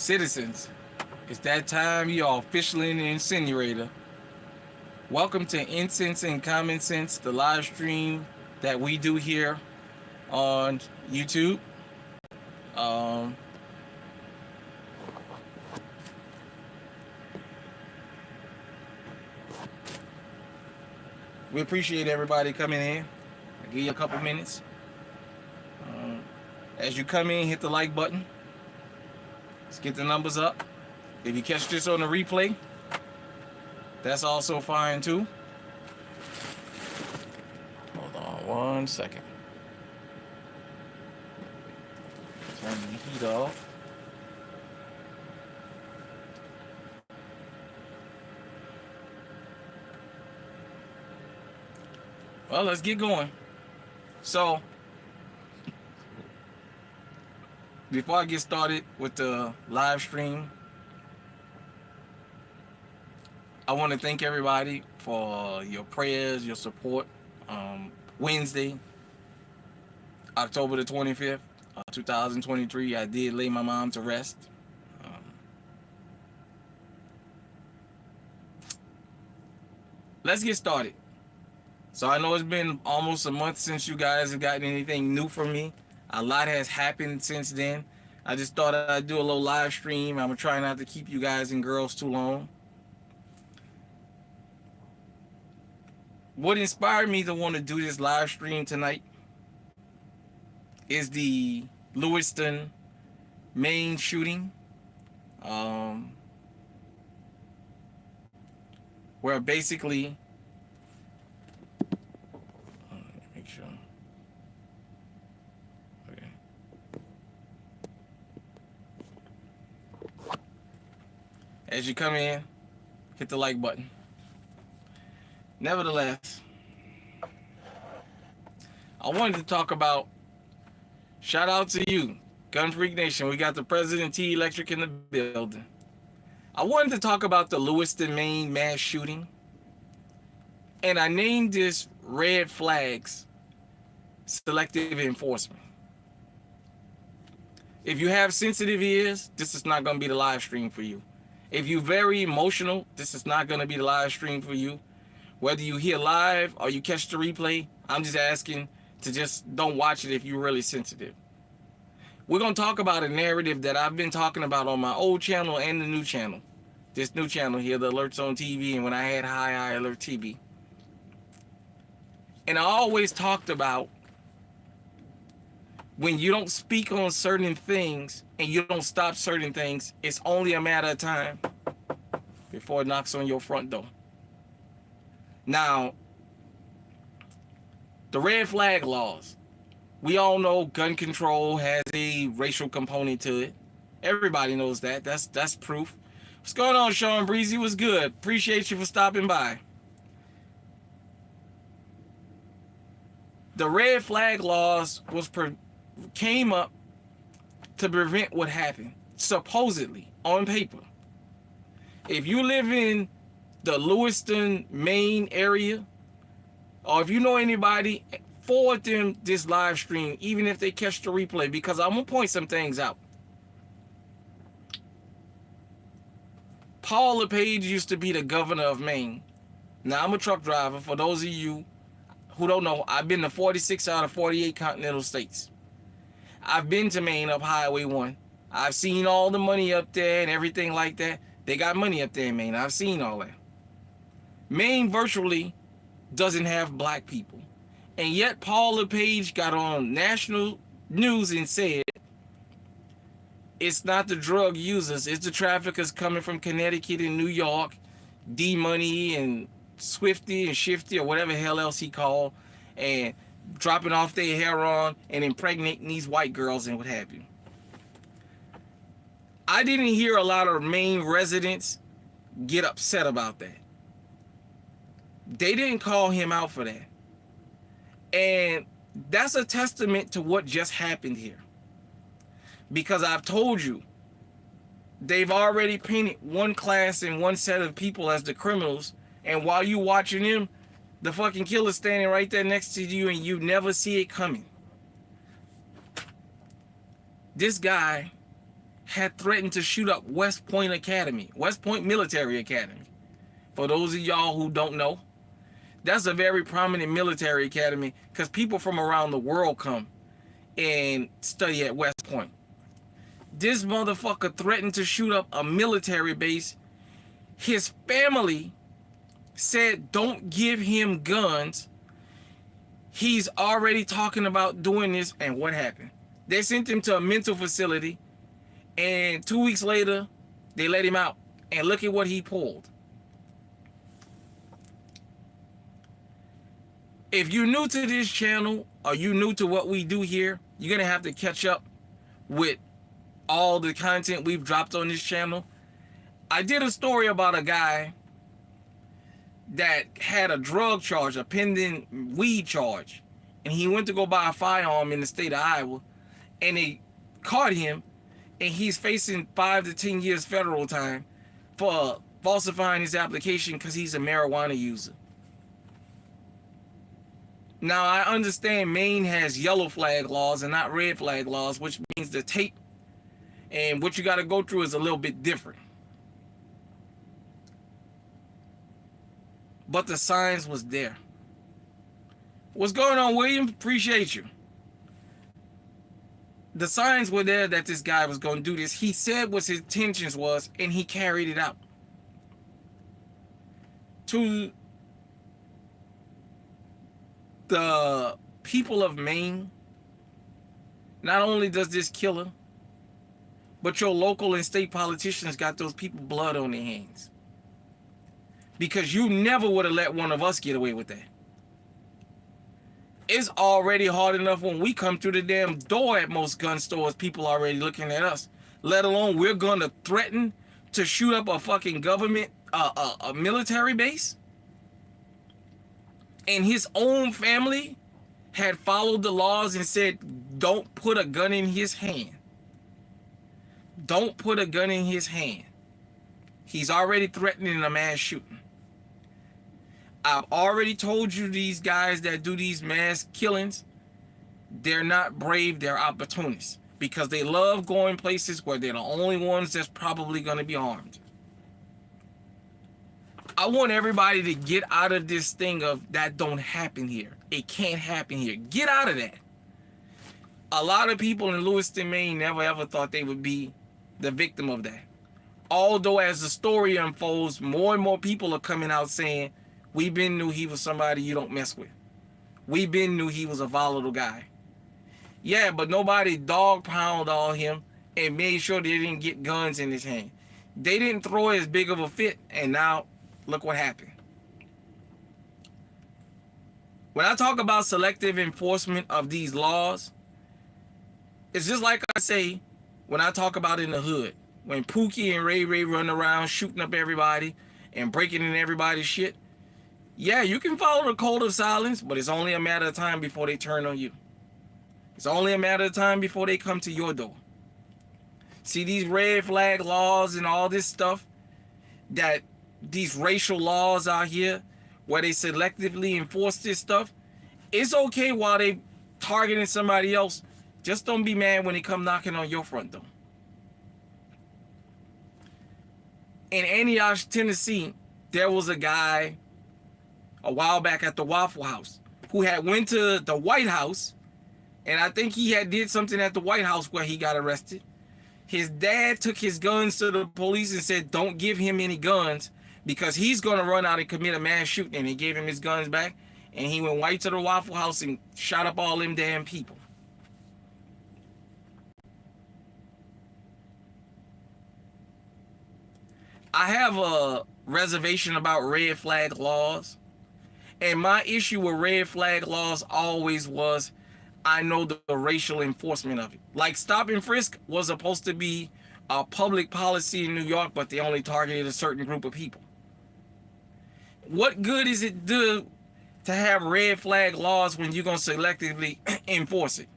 Citizens, it's that time. You are officially in the incinerator. Welcome to Incense and Common Sense, the live stream that we do here on YouTube. Um, we appreciate everybody coming in. I'll give you a couple minutes. As you come in, hit the like button. Let's get the numbers up. If you catch this on the replay, that's also fine too. Hold on 1 second. Turn the heat off. Well, let's get going. So, before I get started with the live stream, I want to thank everybody for your prayers, your support. Wednesday, October the 25th, 2023, I did lay my mom to rest. Let's get started. So I know it's been almost a month since you guys have gotten anything new from me. A lot has happened since then. I just thought I'd do a little live stream. I'm going to try not to keep you guys and girls too long. What inspired me to want to do this live stream tonight is the Lewiston, Maine shooting, where basically, make sure, okay. As you come in, hit the like button. Nevertheless, I wanted to talk about, shout out to you, Gun Freak Nation. We got the President T Electric in the building. I wanted to talk about the Lewiston, Maine mass shooting. And I named this Red Flags Selective Enforcement. If you have sensitive ears, this is not going to be the live stream for you. If you're very emotional, this is not going to be the live stream for you. Whether you hear live or you catch the replay, I'm just asking to just don't watch it if you're really sensitive. We're going to talk about a narrative that I've been talking about on my old channel and the new channel. This new channel here, the Alerts on TV, and when I had High Alert TV. And I always talked about when you don't speak on certain things and you don't stop certain things, it's only a matter of time before it knocks on your front door. Now, the red flag laws. We all know gun control has a racial component to it. Everybody knows that. That's proof. What's going on, Sean Breezy? What's good? Appreciate you for stopping by. The red flag laws came up to prevent what happened, supposedly, on paper. If you live in the Lewiston, Maine area, or if you know anybody, forward them this live stream, even if they catch the replay, because I'm going to point some things out. Paul LePage used to be the governor of Maine. Now, I'm a truck driver. For those of you who don't know, I've been to 46 out of 48 continental states. I've been to Maine up Highway 1. I've seen all the money up there and everything like that. They got money up there in Maine. I've seen all that. Maine virtually doesn't have black people. And yet Paul LePage got on national news and said, it's not the drug users, it's the traffickers coming from Connecticut and New York, D-Money and Swifty and Shifty or whatever the hell else he called, and dropping off their heroin and impregnating these white girls and what have you. I didn't hear a lot of Maine residents get upset about that. They didn't call him out for that. And that's a testament to what just happened here. Because I've told you, they've already painted one class and one set of people as the criminals. And while you watching them, the fucking killer's standing right there next to you and you never see it coming. This guy had threatened to shoot up West Point Academy, West Point Military Academy. For those of y'all who don't know, that's a very prominent military academy because people from around the world come and study at West Point. This motherfucker threatened to shoot up a military base. His family said don't give him guns. He's already talking about doing this, and what happened? They sent him to a mental facility, and 2 weeks later, they let him out. And look at what he pulled. If you're new to this channel, or you're new to what we do here, you're going to have to catch up with all the content we've dropped on this channel. I did a story about a guy that had a drug charge, a pending weed charge, and he went to go buy a firearm in the state of Iowa, and they caught him, and he's facing 5 to 10 years federal time for falsifying his application because he's a marijuana user. Now, I understand Maine has yellow flag laws and not red flag laws, which means the tape and what you got to go through is a little bit different. But the signs was there. What's going on, William? Appreciate you. The signs were there that this guy was going to do this. He said what his intentions was, and he carried it out. To the people of Maine, not only does this killer, but your local and state politicians got those people blood on their hands. Because you never would have let one of us get away with that. It's already hard enough when we come through the damn door at most gun stores, people already looking at us. Let alone we're going to threaten to shoot up a fucking government, a military base. And his own family had followed the laws and said, don't put a gun in his hand. Don't put a gun in his hand. He's already threatening a mass shooting. I've already told you these guys that do these mass killings, they're not brave, they're opportunists. Because they love going places where they're the only ones that's probably going to be armed. I want everybody to get out of this thing of that don't happen here. It can't happen here. Get out of that. A lot of people in Lewiston, Maine never ever thought they would be the victim of that. Although as the story unfolds, more and more people are coming out saying, we been knew he was somebody you don't mess with. We been knew he was a volatile guy. Yeah, but nobody dog pound on him and made sure they didn't get guns in his hand. They didn't throw as big of a fit, and now look what happened. When I talk about selective enforcement of these laws, it's just like I say when I talk about in the hood. When Pookie and Ray Ray run around shooting up everybody and breaking in everybody's shit. Yeah, you can follow the code of silence, but it's only a matter of time before they turn on you. It's only a matter of time before they come to your door. See, these red flag laws and all this stuff, that these racial laws out here where they selectively enforce this stuff, it's okay while they targeting somebody else. Just don't be mad when they come knocking on your front door. In Antioch, Tennessee, there was a guy a while back at the Waffle House who had went to the White House, and I think he had did something at the White House where he got arrested. His dad took his guns to the police and said, don't give him any guns because he's going to run out and commit a mass shooting. And he gave him his guns back, and he went right to the Waffle House and shot up all them damn people. I have a reservation about red flag laws. And my issue with red flag laws always was, I know the racial enforcement of it. Like stop and frisk was supposed to be a public policy in New York, but they only targeted a certain group of people. What good is it do to have red flag laws when you're going to selectively enforce it?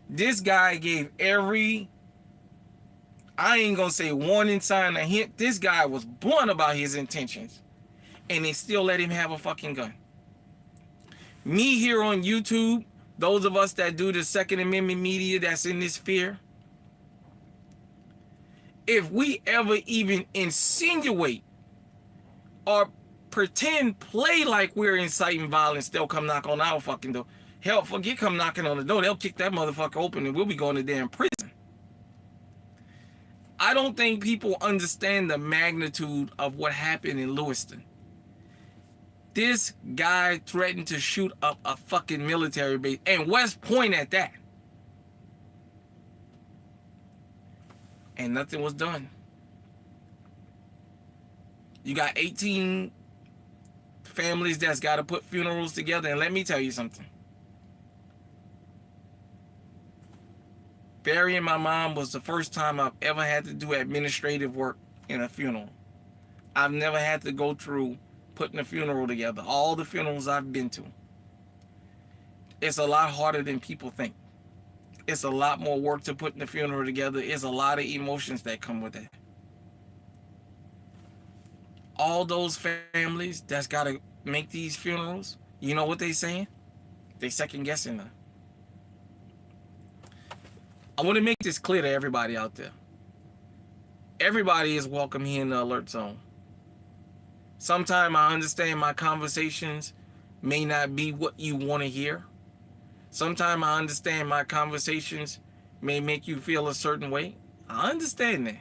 This guy gave every, I ain't going to say warning sign, a hint. This guy was blunt about his intentions, and they still let him have a fucking gun. Me here on YouTube, those of us that do the Second Amendment media that's in this sphere, if we ever even insinuate or pretend, play like we're inciting violence, they'll come knock on our fucking door. Hell, forget come knocking on the door. They'll kick that motherfucker open and we'll be going to damn prison. I don't think people understand the magnitude of what happened in Lewiston. This guy threatened to shoot up a fucking military base, and West Point at that. And nothing was done. You got 18 families that's got to put funerals together, and let me tell you something. Burying my mom was the first time I've ever had to do administrative work in a funeral. I've never had to go through putting a funeral together. All the funerals I've been to. It's a lot harder than people think. It's a lot more work to put the funeral together. It's a lot of emotions that come with it. All those families that's got to make these funerals, you know what they saying? They second guessing them. I want to make this clear to everybody out there. Everybody is welcome here in the alert zone. Sometimes I understand my conversations may not be what you want to hear. Sometimes I understand my conversations may make you feel a certain way. I understand that.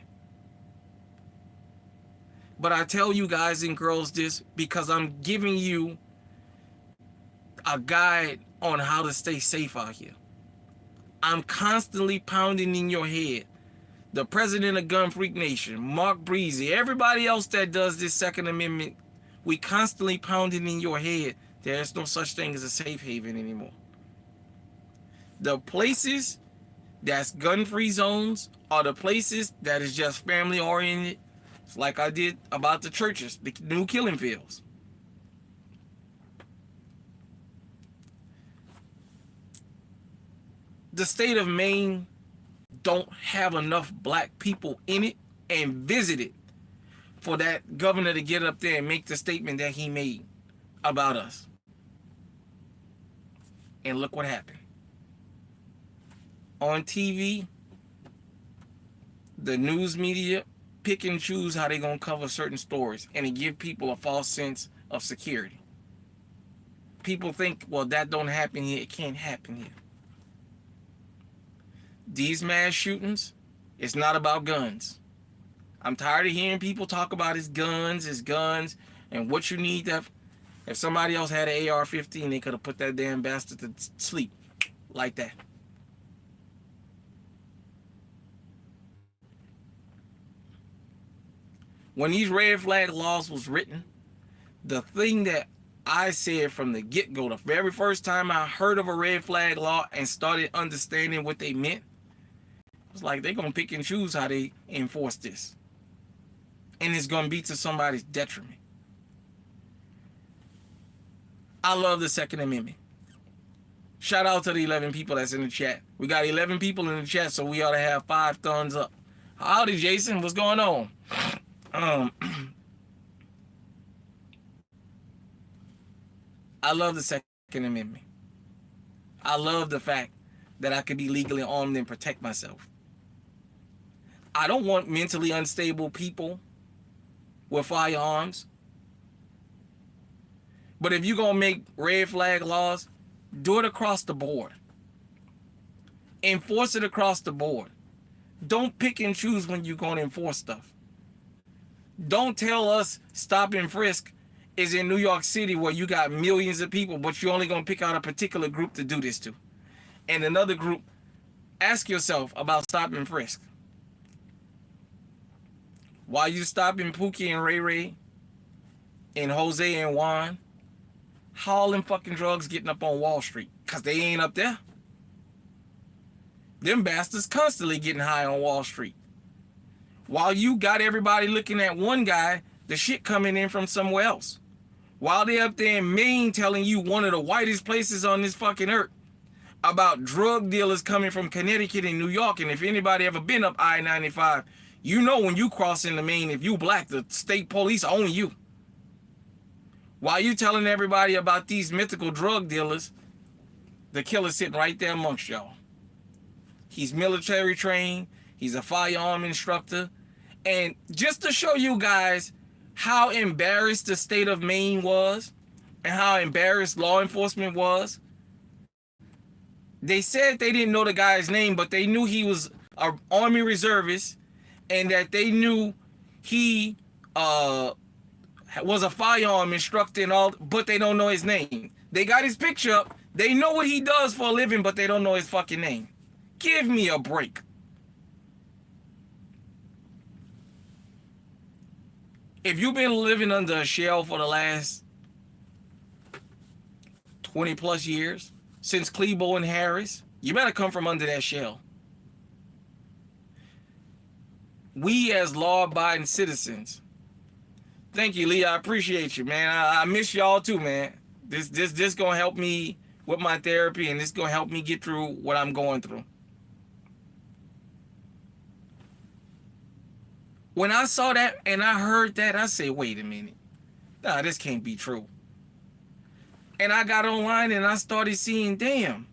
But I tell you guys and girls this because I'm giving you a guide on how to stay safe out here. I'm constantly pounding in your head. The president of Gun Freak Nation, Mark Breezy, everybody else that does this Second Amendment, we constantly pounding in your head. There's no such thing as a safe haven anymore. The places that's gun-free zones are the places that is just family-oriented. It's like I did about the churches, the new killing fields. The state of Maine don't have enough black people in it and visit it for that governor to get up there and make the statement that he made about us. And look what happened. On TV, the news media pick and choose how they're going to cover certain stories, and it give people a false sense of security. People think, well, that don't happen here. It can't happen here. These mass shootings, it's not about guns. I'm tired of hearing people talk about his guns, and what you need to have. If somebody else had an AR-15, they could have put that damn bastard to sleep like that. When these red flag laws was written, the thing that I said from the get-go, the very first time I heard of a red flag law and started understanding what they meant, it was like they're going to pick and choose how they enforce this. And it's going to be to somebody's detriment. I love the Second Amendment. Shout out to the 11 people that's in the chat. We got 11 people in the chat, so we ought to have 5 thumbs up. Howdy, Jason. What's going on? I love the Second Amendment. I love the fact that I could be legally armed and protect myself. I don't want mentally unstable people with firearms. But if you're going to make red flag laws, do it across the board. Enforce it across the board. Don't pick and choose when you're going to enforce stuff. Don't tell us stop and frisk is in New York City where you got millions of people, but you're only going to pick out a particular group to do this to. And another group, ask yourself about stop and frisk. While you stopping Pookie and Ray Ray and Jose and Juan, how all them fucking drugs getting up on Wall Street? Because they ain't up there. Them bastards constantly getting high on Wall Street. While you got everybody looking at one guy, the shit coming in from somewhere else. While they up there in Maine telling you one of the whitest places on this fucking earth about drug dealers coming from Connecticut and New York. And if anybody ever been up I-95, you know when you cross into Maine, if you black, the state police own you. While you telling everybody about these mythical drug dealers, the killer's sitting right there amongst y'all. He's military trained. He's a firearm instructor. And just to show you guys how embarrassed the state of Maine was and how embarrassed law enforcement was, they said they didn't know the guy's name, but they knew he was an Army reservist and that they knew he was a firearm instructor and all, but they don't know his name. They got his picture up. They know what he does for a living, but they don't know his fucking name. Give me a break. If you've been living under a shell for the last 20 plus years, since Klebo and Harris, you better come from under that shell. We as law-abiding citizens, thank you, Lee. I appreciate you, man. I miss y'all too, man. This gonna help me with my therapy, and this gonna help me get through what I'm going through. When I saw that and I heard that, I said, wait a minute. Nah, this can't be true. And I got online and I started seeing, damn,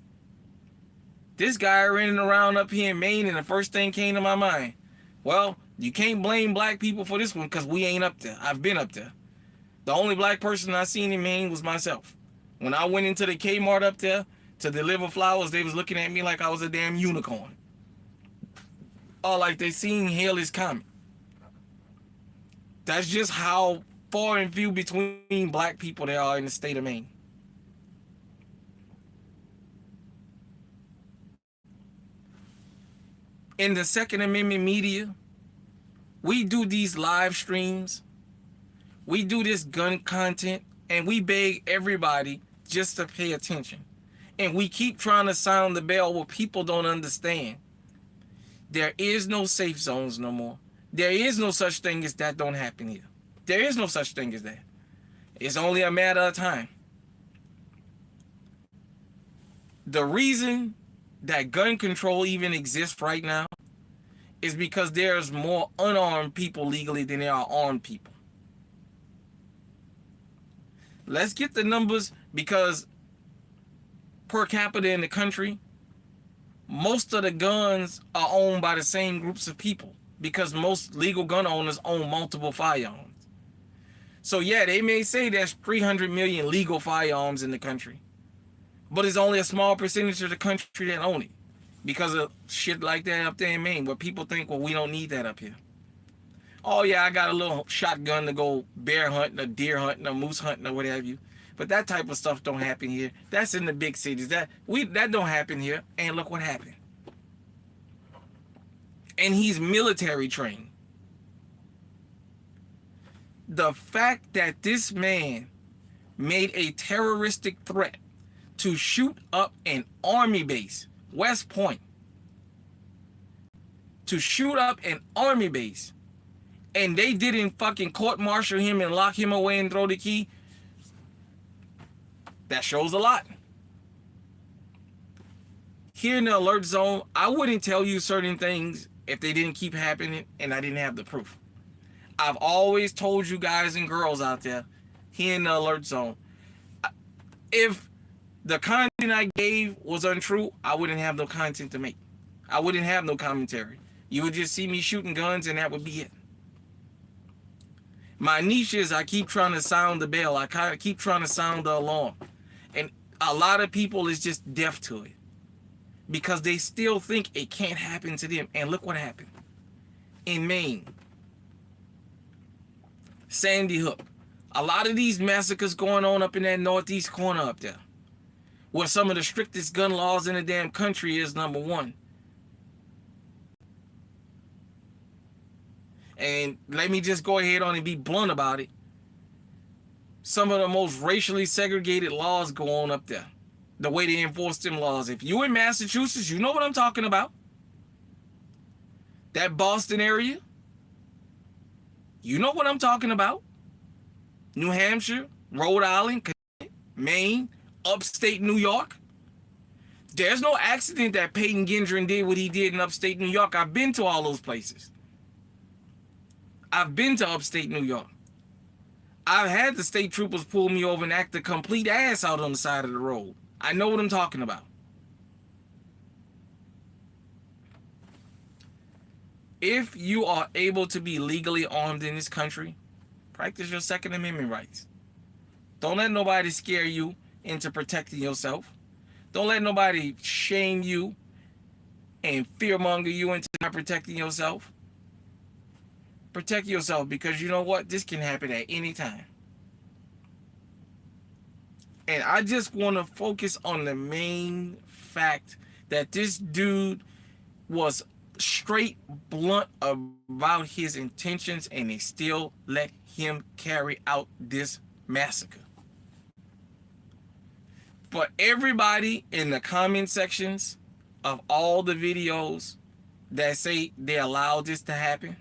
this guy running around up here in Maine, and the first thing came to my mind, well, you can't blame black people for this one because we ain't up there. I've been up there. The only black person I seen in Maine was myself. When I went into the Kmart up there to deliver flowers, they was looking at me like I was a damn unicorn. Or like they seen Haley's Comet. That's just how far and few between black people there are in the state of Maine. In the Second Amendment media, we do these live streams, we do this gun content, and we beg everybody just to pay attention. And we keep trying to sound the bell where people don't understand. There is no safe zones no more. There is no such thing as that don't happen here. There is no such thing as that. It's only a matter of time. The reason that gun control even exists right now is because there's more unarmed people legally than there are armed people. Let's get the numbers, because per capita in the country, most of the guns are owned by the same groups of people, because most legal gun owners own multiple firearms. So yeah, they may say there's 300 million legal firearms in the country, but it's only a small percentage of the country that own it because of shit like that up there in Maine, where people think, well, we don't need that up here. Oh yeah, I got a little shotgun to go bear hunting or deer hunting or moose hunting or whatever you. But that type of stuff don't happen here. That's in the big cities. That don't happen here. And look what happened. And he's military trained. The fact that this man made a terroristic threat to shoot up an army base, West Point, to shoot up an army base, and they didn't fucking court-martial him and lock him away and throw the key, that shows a lot. Here in the alert zone, I wouldn't tell you certain things if they didn't keep happening and I didn't have the proof. I've always told you guys and girls out there, here in the alert zone, if the content I gave was untrue, I wouldn't have no content to make. I wouldn't have no commentary. You would just see me shooting guns and that would be it. My niche is I keep trying to sound the bell. I keep trying to sound the alarm. And a lot of people is just deaf to it because they still think it can't happen to them. And look what happened in Maine. Sandy Hook. A lot of these massacres going on up in that northeast corner up there, where some of the strictest gun laws in the damn country is, number one. And let me just go ahead on and be blunt about it. Some of the most racially segregated laws go on up there. The way they enforce them laws. If you in Massachusetts, you know what I'm talking about. That Boston area, you know what I'm talking about. New Hampshire, Rhode Island, Connecticut, Maine, upstate New York. There's no accident that Peyton Gendron did what he did in upstate New York. I've been to all those places. I've been to upstate New York. I've had the state troopers pull me over and act a complete ass out on the side of the road. I know what I'm talking about. If you are able to be legally armed in this country, practice your Second Amendment rights. Don't let nobody scare you into protecting yourself. Don't let nobody shame you and fearmonger you into not protecting yourself. Protect yourself, because you know what? This can happen at any time. And I just want to focus on the main fact that this dude was straight blunt about his intentions, and they still let him carry out this massacre. For everybody in the comment sections of all the videos that say they allowed this to happen,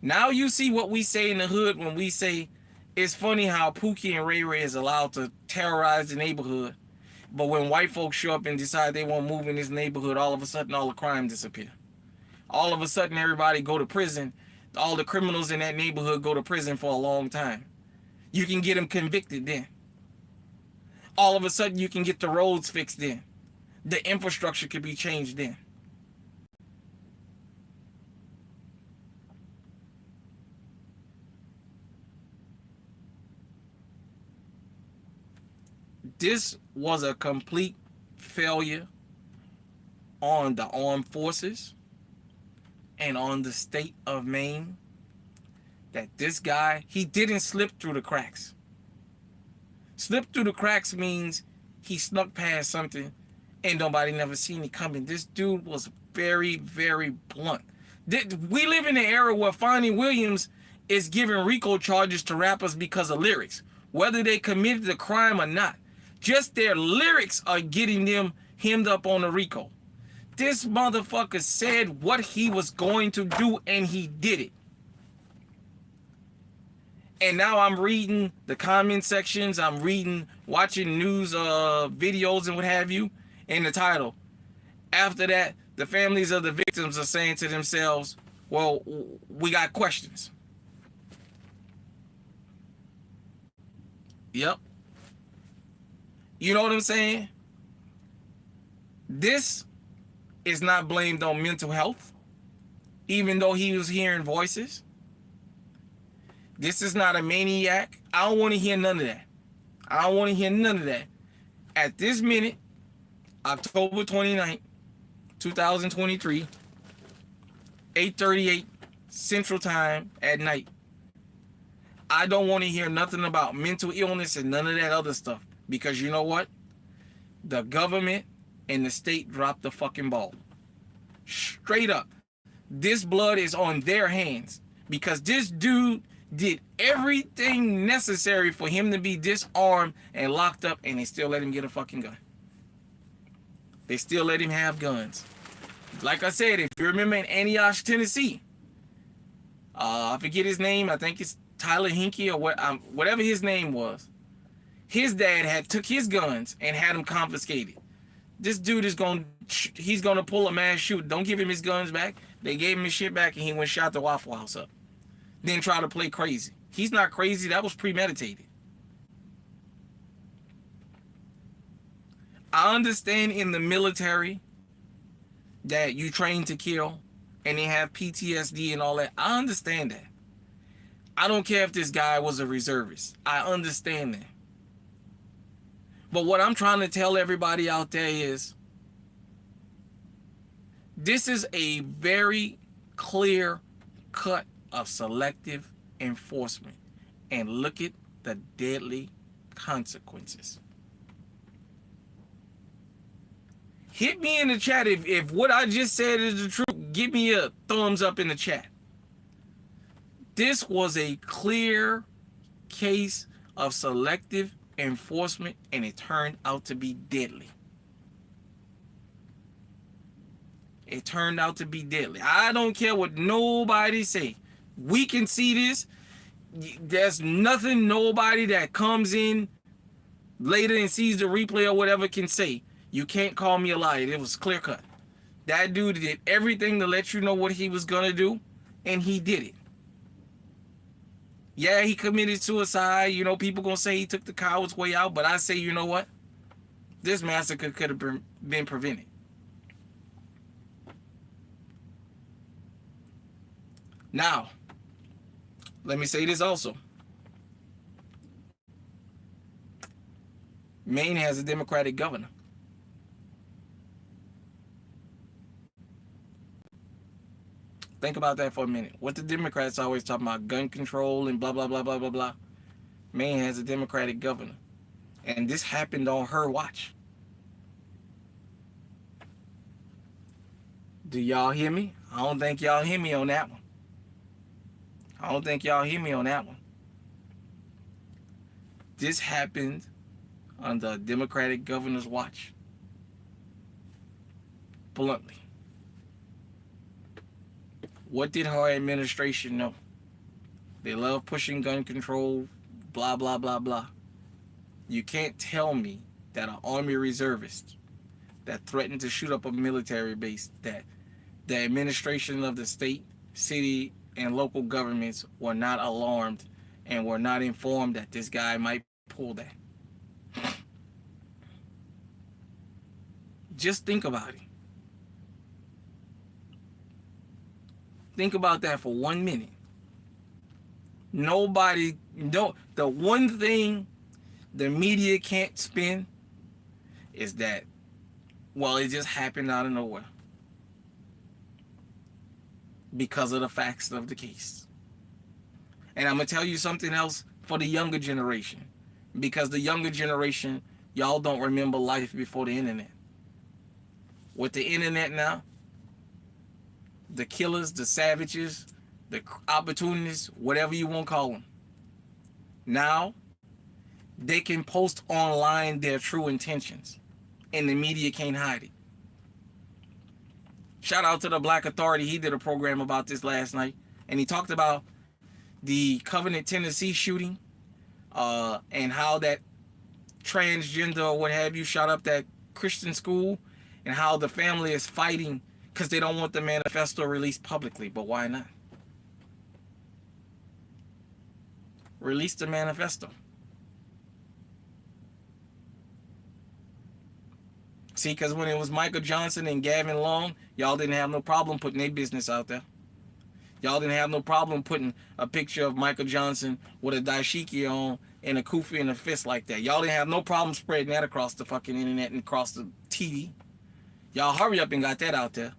now you see what we say in the hood when we say it's funny how Pookie and Ray Ray is allowed to terrorize the neighborhood, but when white folks show up and decide they want to move in this neighborhood, all of a sudden all the crime disappear. All of a sudden everybody go to prison. All the criminals in that neighborhood go to prison for a long time. You can get them convicted then. All of a sudden you can get the roads fixed then. The infrastructure could be changed then. This was a complete failure on the armed forces and on the state of Maine. That this guy, he didn't slip through the cracks. Slip through the cracks means he snuck past something and nobody never seen it coming. This dude was very, very blunt. We live in an era where Fonnie Williams is giving RICO charges to rappers because of lyrics, whether they committed the crime or not. Just their lyrics are getting them hemmed up on the RICO. This motherfucker said what he was going to do, and he did it. And now I'm reading the comment sections, I'm watching news videos and what have you, in the title. After that, the families of the victims are saying to themselves, well, we got questions. Yep. You know what I'm saying? This is not blamed on mental health, even though he was hearing voices. This is not a maniac. I don't want to hear none of that. I don't want to hear none of that. At this minute, October 29th, 2023, 8:38 Central Time at night, I don't want to hear nothing about mental illness and none of that other stuff. Because you know what? The government and the state dropped the fucking ball. Straight up. This blood is on their hands. Because this dude did everything necessary for him to be disarmed and locked up, and they still let him get a fucking gun. They still let him have guns. Like I said, if you remember in Antioch, Tennessee, I forget his name. I think it's Tyler Hinkie or whatever his name was. His dad had took his guns and had them confiscated. This dude he's gonna pull a mass shoot. Don't give him his guns back. They gave him his shit back, and he went shot the Waffle House up. Then try to play crazy. He's not crazy. That was premeditated. I understand in the military that you train to kill and they have PTSD and all that. I understand that. I don't care if this guy was a reservist. I understand that. But what I'm trying to tell everybody out there is this is a very clear cut of selective enforcement. And look at the deadly consequences. Hit me in the chat if what I just said is the truth. Give me a thumbs up in the chat. This was a clear case of selective enforcement, and it turned out to be deadly. It turned out to be deadly. I don't care what nobody say. We can see this. There's nothing nobody that comes in later and sees the replay or whatever can say. You can't call me a liar. It was clear cut. That dude did everything to let you know what he was gonna do, and he did it. Yeah, he committed suicide. You know, people gonna say he took the coward's way out, but I say, you know what? This massacre could have been prevented. Now, let me say this also. Maine has a Democratic governor. Think about that for a minute. What the Democrats always talking about, gun control and blah, blah, blah, blah, blah, blah. Maine has a Democratic governor. And this happened on her watch. Do y'all hear me? I don't think y'all hear me on that one. I don't think y'all hear me on that one. This happened under a Democratic governor's watch. Bluntly. What did her administration know? They love pushing gun control, blah, blah, blah, blah. You can't tell me that an Army reservist that threatened to shoot up a military base, that the administration of the state, city, and local governments were not alarmed and were not informed that this guy might pull that. Just think about it. Think about that for 1 minute. Nobody, no, the one thing the media can't spin is that, well, it just happened out of nowhere. Because of the facts of the case. And I'm going to tell you something else for the younger generation. Because the younger generation, y'all don't remember life before the internet. With the internet now, the killers, the savages, the opportunists, whatever you want to call them, now they can post online their true intentions. And the media can't hide it. Shout out to the Black Authority. He did a program about this last night. And he talked about the Covenant, Tennessee shooting. And how that transgender or what have you shot up that Christian school. And how the family is fighting because they don't want the manifesto released publicly. But why not? Release the manifesto. See, because when it was Michael Johnson and Gavin Long, y'all didn't have no problem putting their business out there. Y'all didn't have no problem putting a picture of Michael Johnson with a dashiki on and a kufi and a fist like that. Y'all didn't have no problem spreading that across the fucking internet and across the TV. Y'all hurry up and got that out there.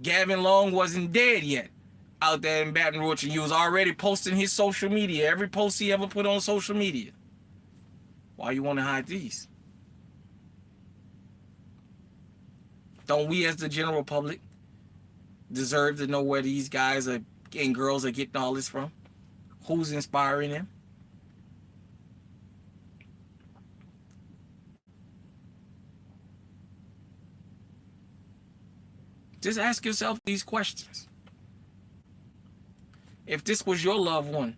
Gavin Long wasn't dead yet out there in Baton Rouge, and he was already posting his social media, every post he ever put on social media. Why you want to hide these? Don't we as the general public deserve to know where these guys are and girls are getting all this from? Who's inspiring them? Just ask yourself these questions. If this was your loved one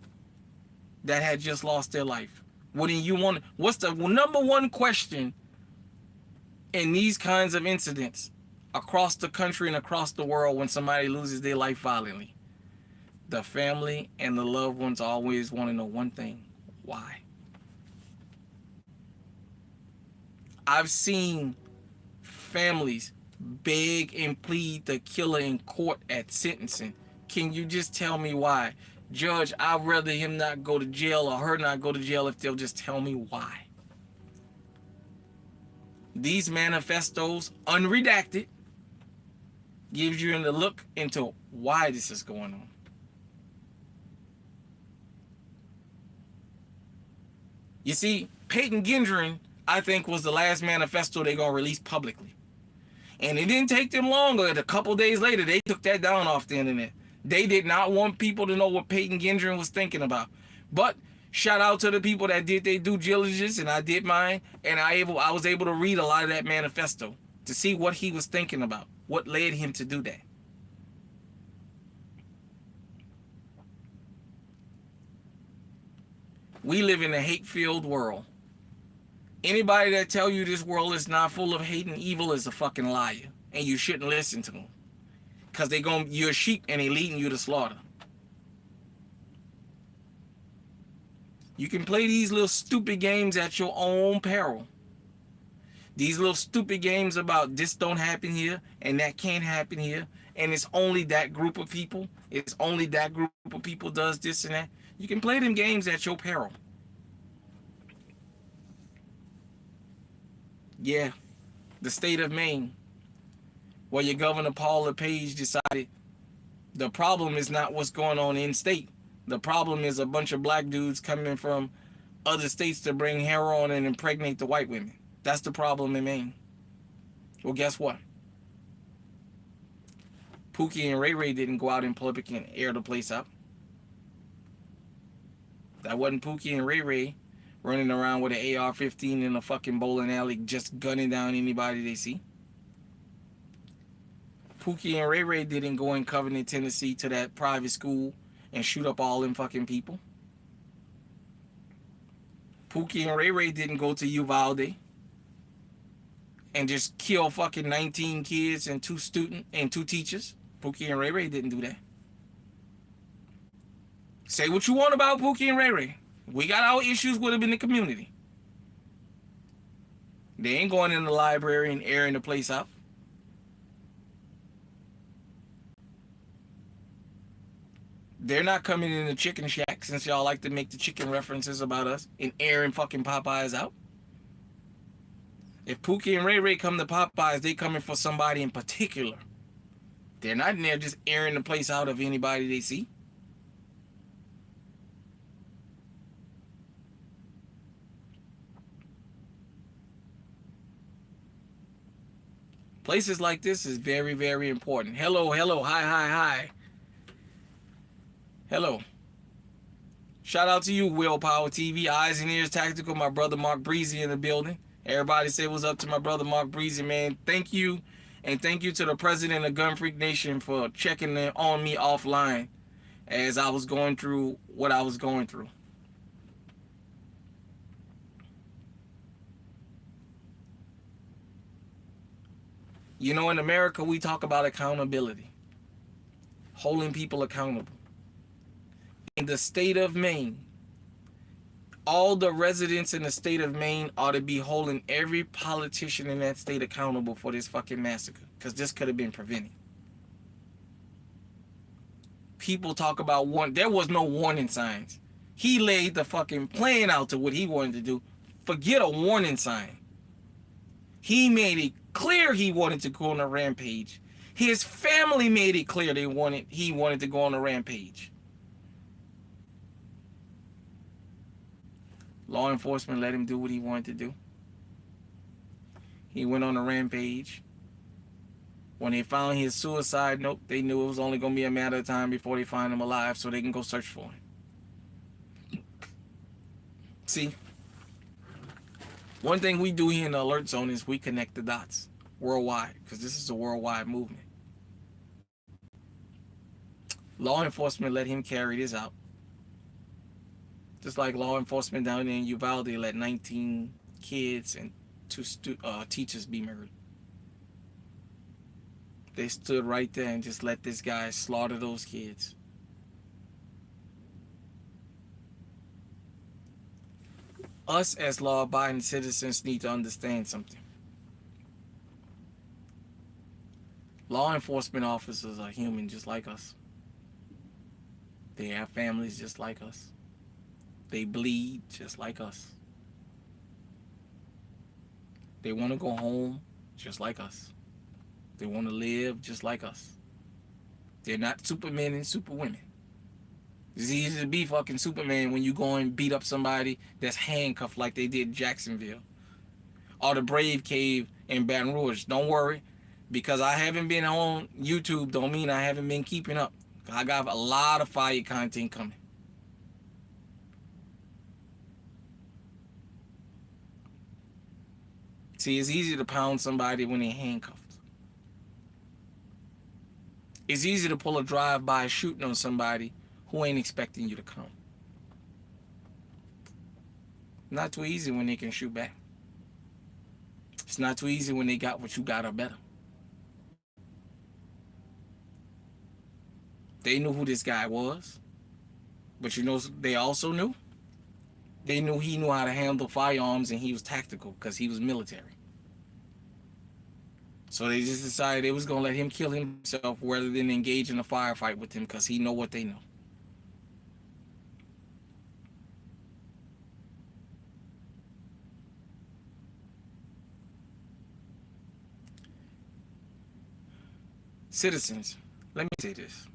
that had just lost their life, wouldn't you want? What's the number one question in these kinds of incidents across the country and across the world when somebody loses their life violently? The family and the loved ones always want to know one thing: why? I've seen families beg and plead the killer in court at sentencing. Can you just tell me why? Judge, I'd rather him not go to jail or her not go to jail if they'll just tell me why. These manifestos, unredacted, gives you a look into why this is going on. You see, Peyton Gendron, I think, was the last manifesto they're going to release publicly. And it didn't take them long. A couple days later, they took that down off the internet. They did not want people to know what Peyton Gendron was thinking about. But shout out to the people that did their due diligence, and I did mine. And I was able to read a lot of that manifesto to see what he was thinking about, what led him to do that. We live in a hate-filled world. Anybody that tell you this world is not full of hate and evil is a fucking liar. And you shouldn't listen to them. Because you're sheep and they leading you to slaughter. You can play these little stupid games at your own peril. These little stupid games about this don't happen here and that can't happen here and it's only that group of people, it's only that group of people does this and that, you can play them games at your peril. Yeah, the state of Maine, where your Governor Paul LePage decided the problem is not what's going on in state. The problem is a bunch of black dudes coming from other states to bring heroin and impregnate the white women. That's the problem in Maine. Well, guess what? Pookie and Ray Ray didn't go out in public and air the place out. That wasn't Pookie and Ray Ray running around with an AR-15 in a fucking bowling alley just gunning down anybody they see. Pookie and Ray Ray didn't go in Covenant, Tennessee to that private school and shoot up all them fucking people. Pookie and Ray Ray didn't go to Uvalde and just kill fucking 19 kids and 2 teachers. Pookie and Ray Ray didn't do that. Say what you want about Pookie and Ray Ray. We got our issues with them in the community. They ain't going in the library and airing the place out. They're not coming in the chicken shack, since y'all like to make the chicken references about us, and airing fucking Popeyes out. If Pookie and Ray Ray come to Popeyes, they coming for somebody in particular. They're not in there just airing the place out of anybody they see. Places like this is very, very important. Hello, hello, hi, hi, hi. Hello. Shout out to you, Willpower TV, Eyes and Ears Tactical, my brother Mark Breezy in the building. Everybody say what's up to my brother Mark Breezy, man. Thank you. And thank you to the president of Gun Freak Nation for checking on me offline as I was going through what I was going through. You know, in America, we talk about accountability, holding people accountable. In the state of Maine, all the residents in the state of Maine ought to be holding every politician in that state accountable for this fucking massacre, because this could have been prevented. People talk about there was no warning signs. He laid the fucking plan out to what he wanted to do. Forget a warning sign. He made it clear he wanted to go on a rampage. His family made it clear he wanted to go on a rampage. Law enforcement let him do what he wanted to do. He went on a rampage. When they found his suicide note, they knew it was only going to be a matter of time before they find him alive so they can go search for him. See, one thing we do here in the Alert Zone is we connect the dots worldwide, because this is a worldwide movement. Law enforcement let him carry this out. Just like law enforcement down there in Uvalde let 19 kids and 2 teachers be murdered. They stood right there and just let this guy slaughter those kids. Us as law-abiding citizens need to understand something. Law enforcement officers are human just like us. They have families just like us. They bleed just like us. They want to go home just like us. They want to live just like us. They're not supermen and superwomen. It's easy to be fucking Superman when you go and beat up somebody that's handcuffed like they did in Jacksonville. Or the Brave Cave in Baton Rouge. Don't worry, because I haven't been on YouTube don't mean I haven't been keeping up. I got a lot of fire content coming. See, it's easy to pound somebody when they're handcuffed. It's easy to pull a drive-by shooting on somebody who ain't expecting you to come. Not too easy when they can shoot back. It's not too easy when they got what you got or better. They knew who this guy was. But you know, they also knew? They knew he knew how to handle firearms and he was tactical because he was military. So they just decided they was gonna let him kill himself rather than engage in a firefight with him because he know what they know. Citizens, let me say this.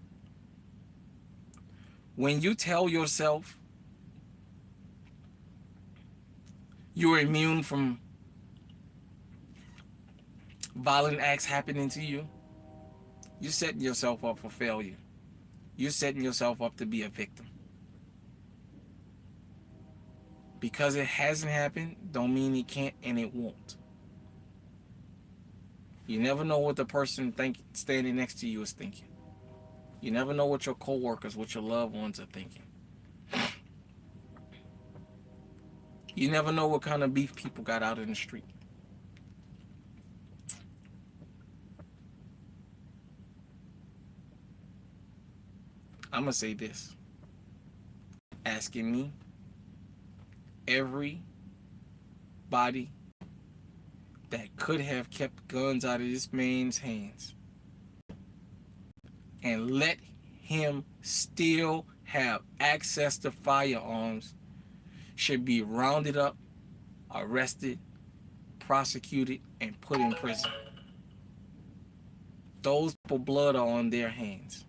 When you tell yourself you're immune from violent acts happening to you, you're setting yourself up for failure. You're setting yourself up to be a victim. Because it hasn't happened, don't mean it can't and it won't. You never know what the person standing next to you is thinking. You never know what your coworkers, what your loved ones are thinking. You never know what kind of beef people got out in the street. I'm going to say this. Asking me, everybody that could have kept guns out of this man's hands and let him still have access to firearms should be rounded up, arrested, prosecuted, and put in prison. Those people blood are on their hands.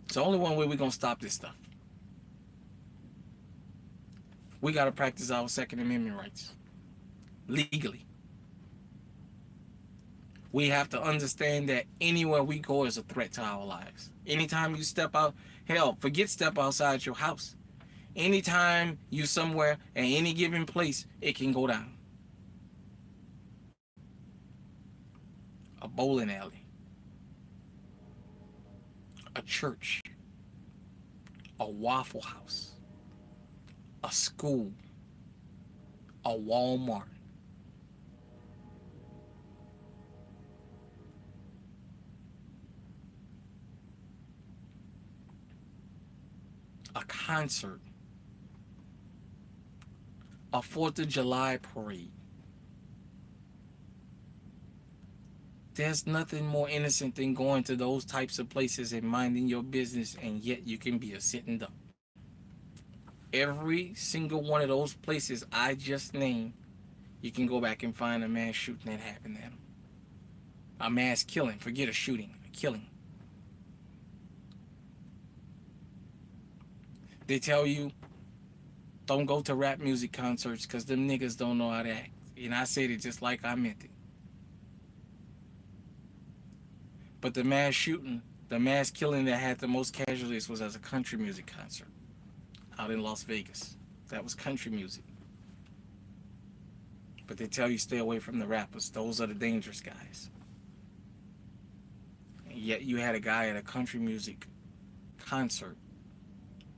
It's the only one way we're going to stop this stuff. We got to practice our Second Amendment rights legally. We have to understand that anywhere we go is a threat to our lives. Anytime you step out, hell, forget step outside your house. Anytime you somewhere at any given place, it can go down. A bowling alley, a church, a Waffle House, a school, a Walmart, a concert, a 4th of July parade. There's nothing more innocent than going to those types of places and minding your business, and yet you can be a sitting duck. Every single one of those places I just named, you can go back and find a mass shooting that happened at them. A mass killing, forget a shooting, a killing. They tell you, don't go to rap music concerts because them niggas don't know how to act. And I said it just like I meant it. But the mass shooting, the mass killing that had the most casualties was at a country music concert out in Las Vegas. That was country music. But they tell you stay away from the rappers. Those are the dangerous guys. And yet you had a guy at a country music concert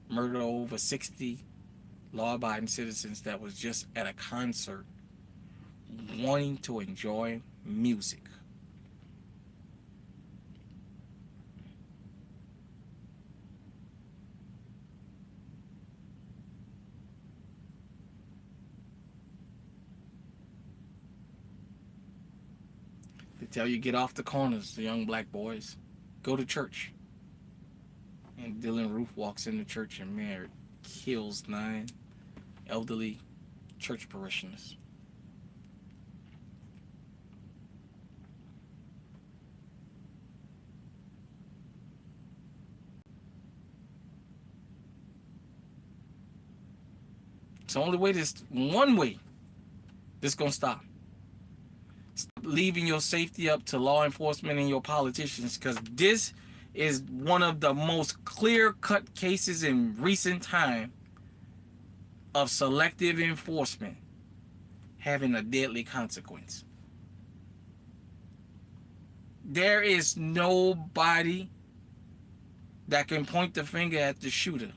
murder over 60 law-abiding citizens that was just at a concert wanting to enjoy music. They tell you get off the corners, the young black boys. Go to church. And Dylan Roof walks into church and kills 9 elderly church parishioners. It's the only way one way this gonna stop. Stop leaving your safety up to law enforcement and your politicians, because this is one of the most clear-cut cases in recent time of selective enforcement having a deadly consequence. There is nobody that can point the finger at the shooter.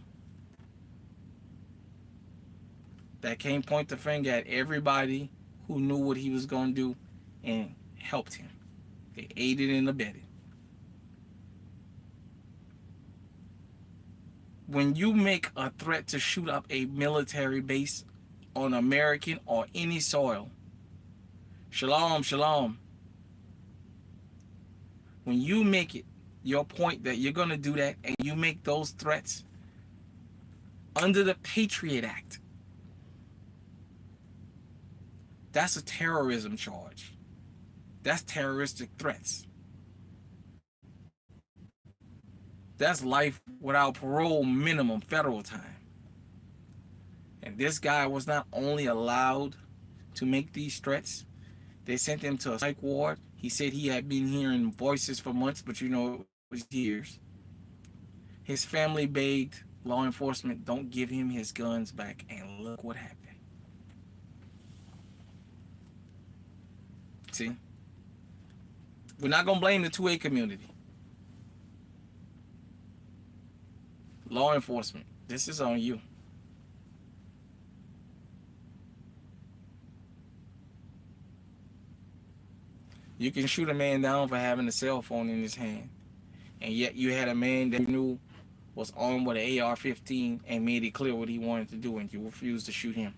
That can't point the finger at everybody who knew what he was going to do and helped him. They aided and abetted. When you make a threat to shoot up a military base on American or any soil, shalom, shalom. When you make it your point that you're going to do that and you make those threats under the Patriot Act, that's a terrorism charge. That's terroristic threats. That's life without parole minimum federal time. And this guy was not only allowed to make these threats, they sent him to a psych ward. He said he had been hearing voices for months, but you know, it was years. His family begged law enforcement, don't give him his guns back, and look what happened. See? We're not going to blame the 2A community. Law enforcement, this is on you. You can shoot a man down for having a cell phone in his hand, and yet you had a man that you knew was armed with an AR-15 and made it clear what he wanted to do, and you refused to shoot him.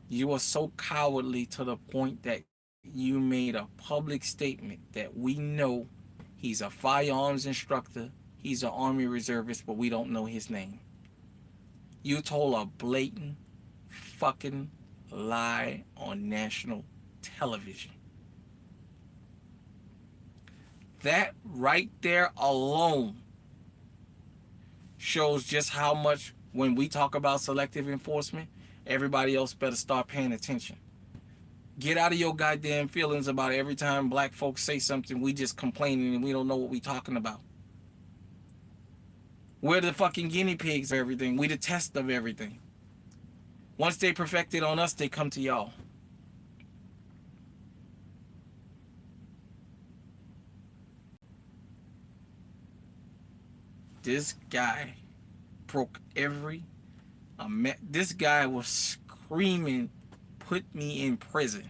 You were so cowardly to the point that you made a public statement that we know he's a firearms instructor, he's an Army reservist, but we don't know his name. You told a blatant fucking lie on national television. That right there alone shows just how much, when we talk about selective enforcement, everybody else better start paying attention. Get out of your goddamn feelings about every time black folks say something, we just complaining and we don't know what we talking about. We're the fucking guinea pigs of everything. We the test of everything. Once they perfect it on us, they come to y'all. This guy broke every... this guy was screaming, put me in prison.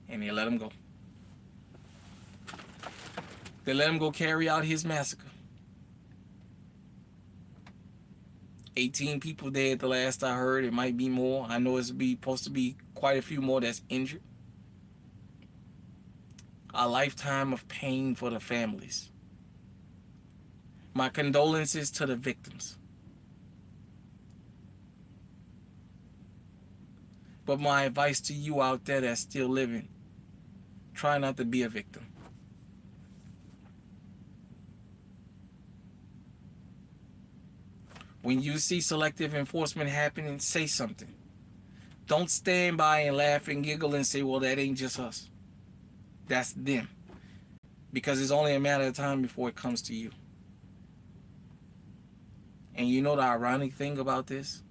And they let him go. They let him go carry out his massacre. 18 people dead the last I heard. It might be more. I know it's supposed to be quite a few more that's injured. A lifetime of pain for the families. My condolences to the victims. But my advice to you out there that's still living, try not to be a victim. When you see selective enforcement happening, say something. Don't stand by and laugh and giggle and say, well, that ain't just us. That's them. Because it's only a matter of time before it comes to you. And you know the ironic thing about this?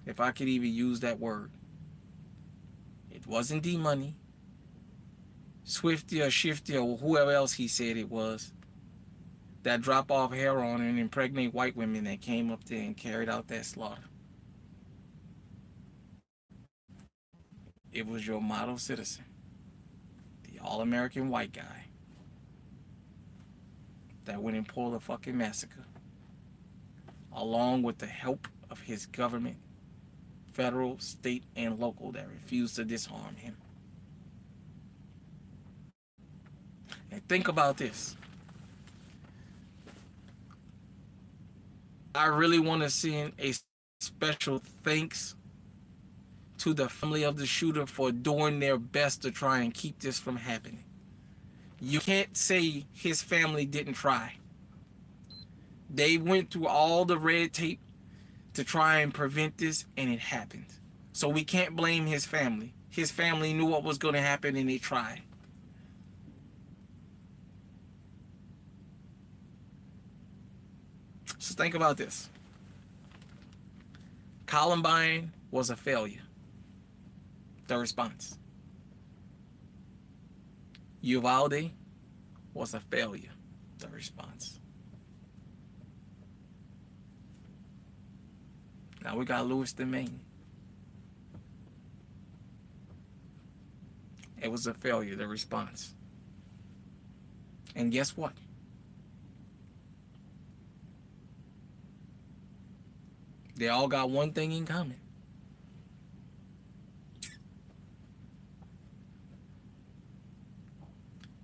If I could even use that word. It wasn't D-Money, Swifty or Shifty or whoever else he said it was, that drop off heroin and impregnate white women that came up there and carried out that slaughter. It was your model citizen, the all-American white guy, that went and pulled a fucking massacre, along with the help of his government, federal, state, and local, that refused to disarm him. And think about this. I really want to send a special thanks to the family of the shooter for doing their best to try and keep this from happening. You can't say his family didn't try. They went through all the red tape to try and prevent this, and it happened. So we can't blame his family. His family knew what was going to happen, and they tried. So think about this. Columbine was a failure. The response. Uvalde was a failure. The response. Now we got Lewiston, Maine. It was a failure, the response. And guess what? They all got one thing in common.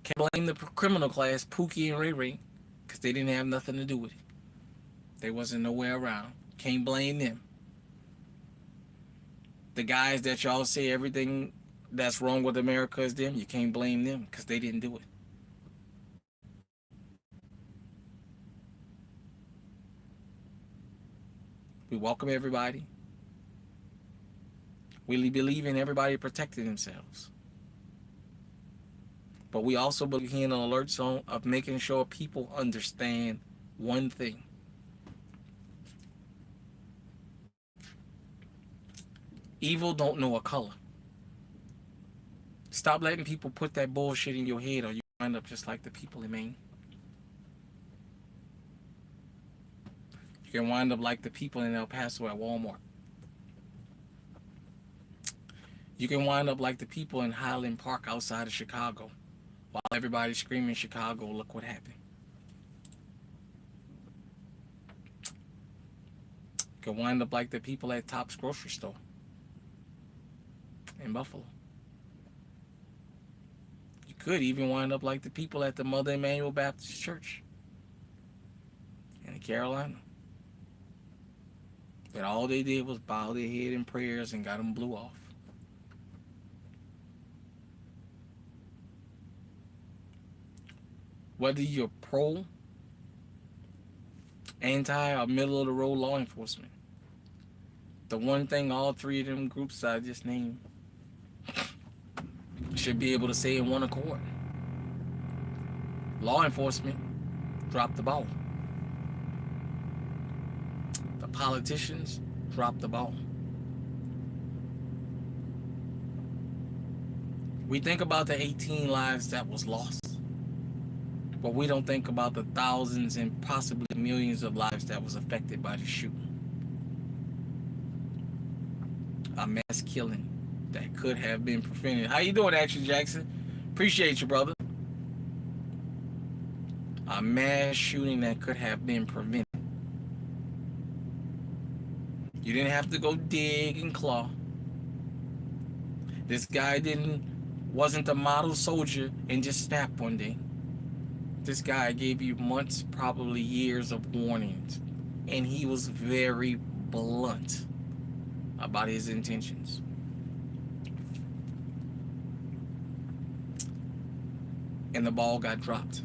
Can't blame the criminal class, Pookie and Ray Ray, because they didn't have nothing to do with it. They wasn't nowhere around. Can't blame them. The guys that y'all say everything that's wrong with America is them, you can't blame them because they didn't do it. We welcome everybody. We believe in everybody protecting themselves. But we also believe in an alert zone of making sure people understand one thing. Evil don't know a color. Stop letting people put that bullshit in your head or you wind up just like the people in Maine. You can wind up like the people in El Paso at Walmart. You can wind up like the people in Highland Park outside of Chicago. While everybody's screaming Chicago, look what happened. You can wind up like the people at Tops grocery store in Buffalo. You could even wind up like the people at the Mother Emanuel Baptist Church in Carolina. That all they did was bow their head in prayers and got them blew off. Whether you're pro, anti, or middle of the road law enforcement, the one thing all three of them groups I just named should be able to say in one accord: law enforcement dropped the ball. The politicians dropped the ball. We think about the 18 lives that was lost, but we don't think about the thousands and possibly millions of lives that was affected by the shooting. A mass killing that could have been prevented. How you doing, Action Jackson? Appreciate you, brother. A mass shooting that could have been prevented. You didn't have to go dig and claw. This guy wasn't a model soldier and just snapped one day. This guy gave you months, probably years of warnings, and he was very blunt about his intentions. And the ball got dropped.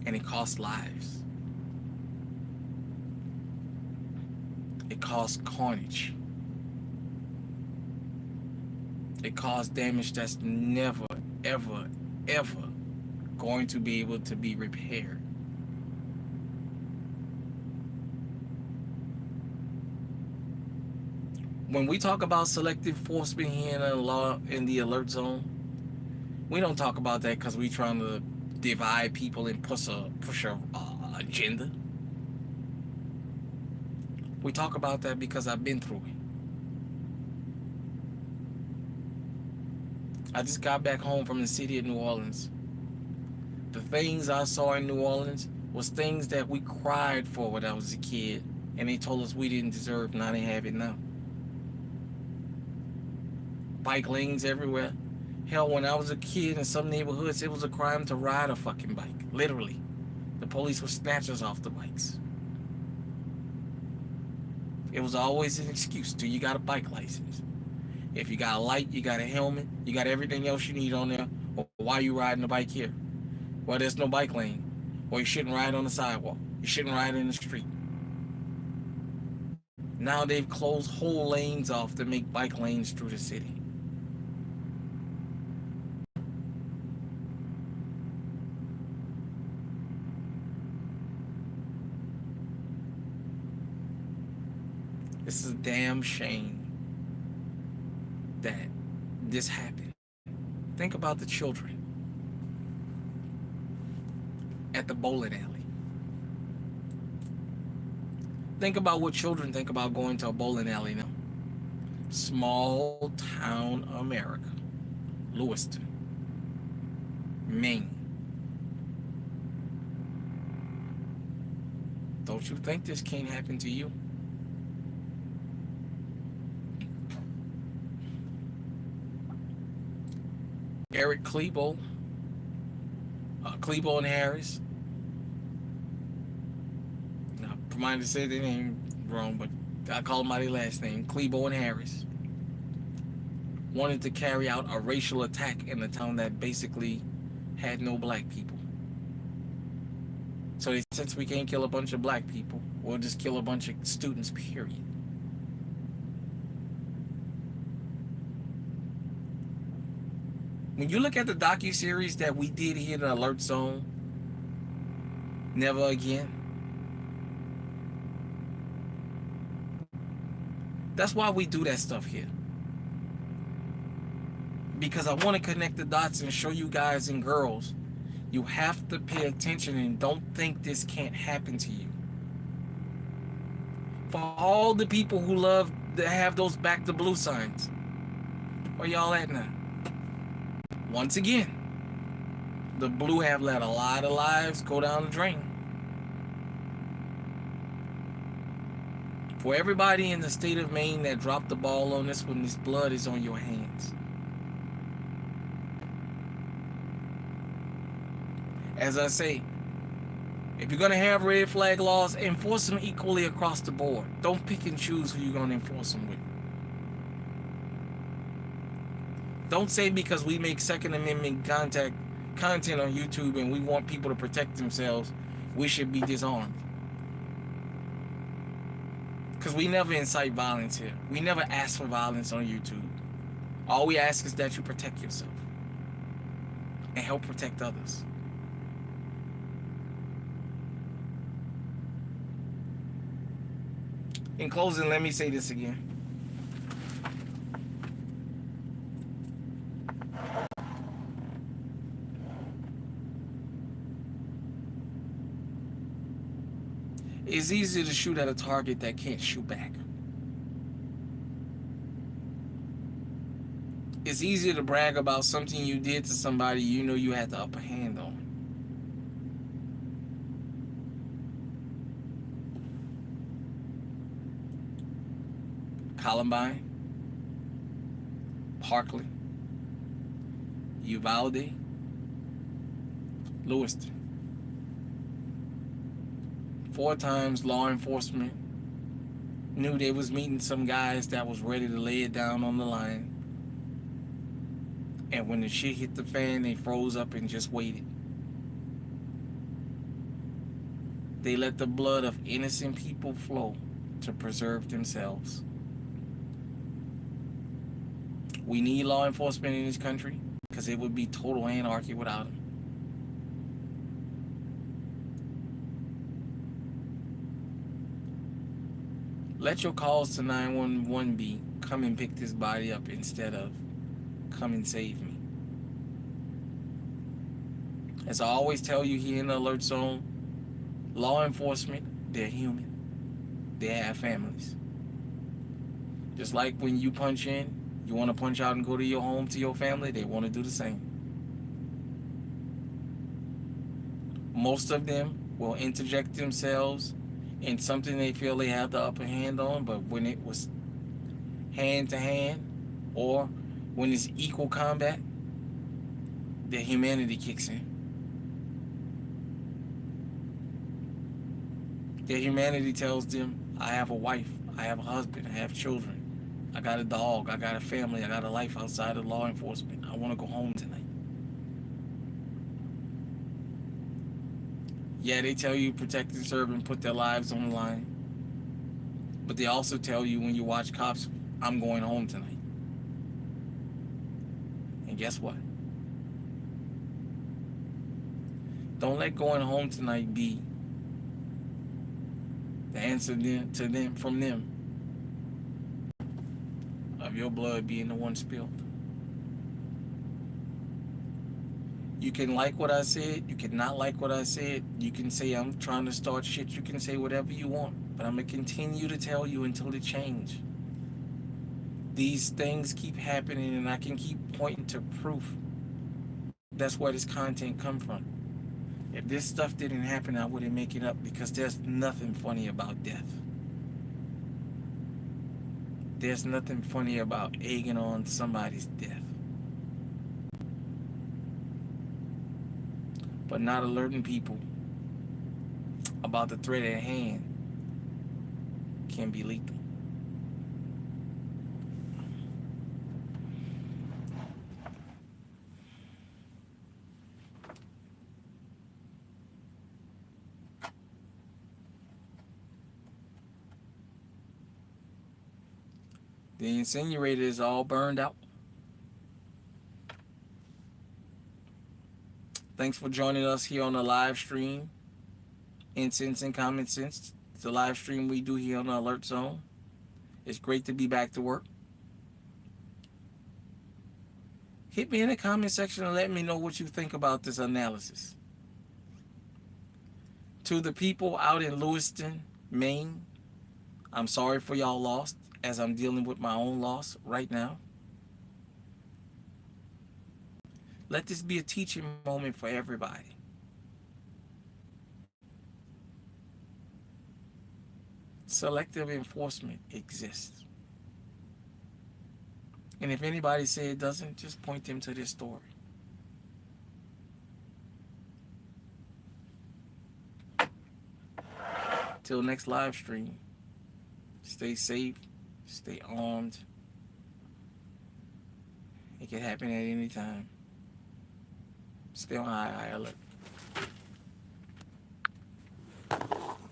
And it cost lives. It caused carnage. It caused damage that's never, ever, ever going to be able to be repaired. When we talk about selective enforcement here in the law in the alert zone, we don't talk about that because we're trying to divide people and push a agenda. We talk about that because I've been through it. I just got back home from the city of New Orleans. The things I saw in New Orleans was things that we cried for when I was a kid, and they told us we didn't deserve. Now they have it now. Bike lanes everywhere. Hell, when I was a kid in some neighborhoods, it was a crime to ride a fucking bike. Literally. The police would snatch us off the bikes. It was always an excuse. Do you got a bike license? If you got a light, you got a helmet, you got everything else you need on there, or why are you riding a bike here? Well, there's no bike lane. Or you shouldn't ride on the sidewalk. You shouldn't ride in the street. Now they've closed whole lanes off to make bike lanes through the city. This is a damn shame that this happened. Think about the children at the bowling alley. Think about what children think about going to a bowling alley now. Small town America. Lewiston, Maine. Don't you think this can't happen to you? Eric Klebo and Harris. Now, I might have said their name wrong, but I call them by their last name. Klebo and Harris wanted to carry out a racial attack in a town that basically had no black people. So they, since we can't kill a bunch of black people, we'll just kill a bunch of students, period. When you look at the docu-series that we did here in the Alert Zone, Never Again, that's why we do that stuff here. Because I want to connect the dots and show you guys and girls, you have to pay attention and don't think this can't happen to you. For all the people who love to have those back to blue signs, where y'all at now? Once again, the blue have let a lot of lives go down the drain. For everybody in the state of Maine that dropped the ball on this one, this blood is on your hands. As I say, if you're going to have red flag laws, enforce them equally across the board. Don't pick and choose who you're going to enforce them with. Don't say because we make Second Amendment content on YouTube and we want people to protect themselves, we should be disarmed. Because we never incite violence here. We never ask for violence on YouTube. All we ask is that you protect yourself and help protect others. In closing, let me say this again. It's easy to shoot at a target that can't shoot back. It's easy to brag about something you did to somebody you know you had the upper hand on. Columbine, Parkland, Uvalde, Lewiston. 4 times law enforcement knew they was meeting some guys that was ready to lay it down on the line. And when the shit hit the fan, they froze up and just waited. They let the blood of innocent people flow to preserve themselves. We need law enforcement in this country because it would be total anarchy without them. Let your calls to 911 be, come and pick this body up, instead of come and save me. As I always tell you here in the Alert Zone, law enforcement, they're human. They have families. Just like when you punch in, you want to punch out and go to your home, to your family, they want to do the same. Most of them will interject themselves in something they feel they have the upper hand on, but when it was hand to hand or when it's equal combat, their humanity kicks in. Their humanity tells them, I have a wife, I have a husband, I have children, I got a dog, I got a family, I got a life outside of law enforcement. I want to go home tonight. Yeah, they tell you protect and serve and put their lives on the line. But they also tell you when you watch Cops, I'm going home tonight. And guess what? Don't let going home tonight be the answer to them from them of your blood being the one spilled. You can like what I said, you can not like what I said, you can say I'm trying to start shit, you can say whatever you want, but I'm going to continue to tell you until it changes. These things keep happening and I can keep pointing to proof. That's where this content come from. If this stuff didn't happen, I wouldn't make it up, because there's nothing funny about death. There's nothing funny about egging on somebody's death. But not alerting people about the threat at hand can be lethal. The incinerator is all burned out. Thanks for joining us here on the live stream. Incense and Common Sense. It's a live stream we do here on the Alert Zone. It's great to be back to work. Hit me in the comment section and let me know what you think about this analysis. To the people out in Lewiston, Maine, I'm sorry for y'all lost, as I'm dealing with my own loss right now. Let this be a teaching moment for everybody. Selective enforcement exists. And if anybody say it doesn't, just point them to this story. Till next live stream, stay safe, stay armed. It can happen at any time. Stay on high alert.